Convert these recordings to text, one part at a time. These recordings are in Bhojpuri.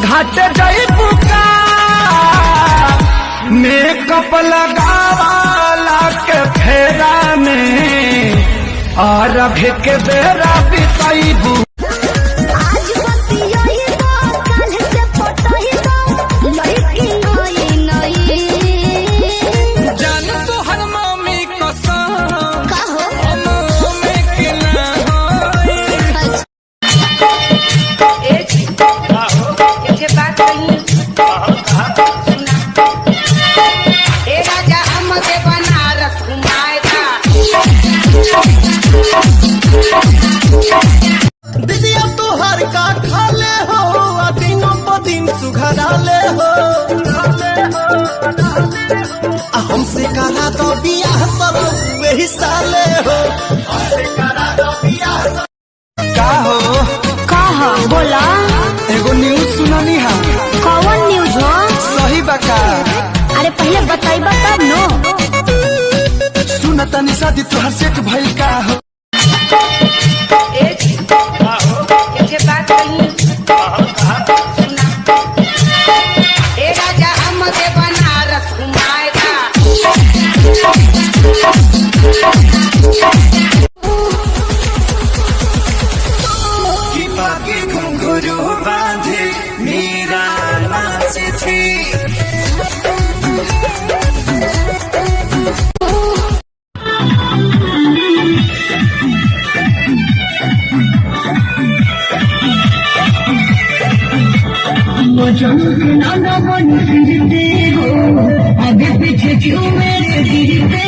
घाट गई पुका मेकअप लगावाला के फेरा में और अभी के बेरा बिताईबू दीदिया तोहर का खाले हो दिनों प दिन सुघराले हो हमसे करा तो बियाह सब वही साले हो का हो कहा बोला एगो न्यूज सुनानी है। कौन न्यूज हो? सही बका अरे पहले बताइबा तब नो। सुनता शादी तोहर सेट भइल का हो घुंघरू बांधे मेरा नाचे थी आगे पीछे क्यों मेरे गिरते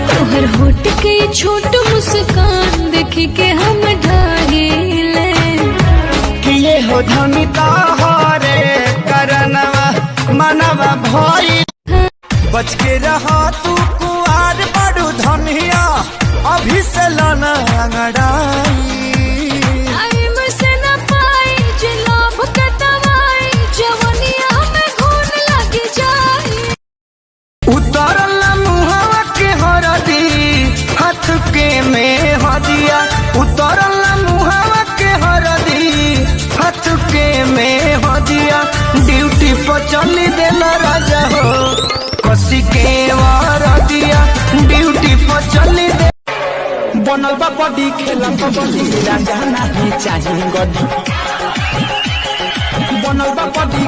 तोहर होठ के छोट मुस्कान देख के हम ढाहिले किए हो धनी ताहरे करनवा मनवा भई बच के रहा तू कुआर बड़ू धनिया अभी से लाना अंगड़ाई उतरल मुहवा के हरदी हाथ के में हदिया उतरल मुहवा के हरदी हाथ के में हदिया ड्यूटी पर चली देला राजा हो कसी के वारदिया ड्यूटी पर चली दे बनल बा बॉडी खेला कबड्डी राजा नहीं चाहिए गड्डी बनल बा बॉडी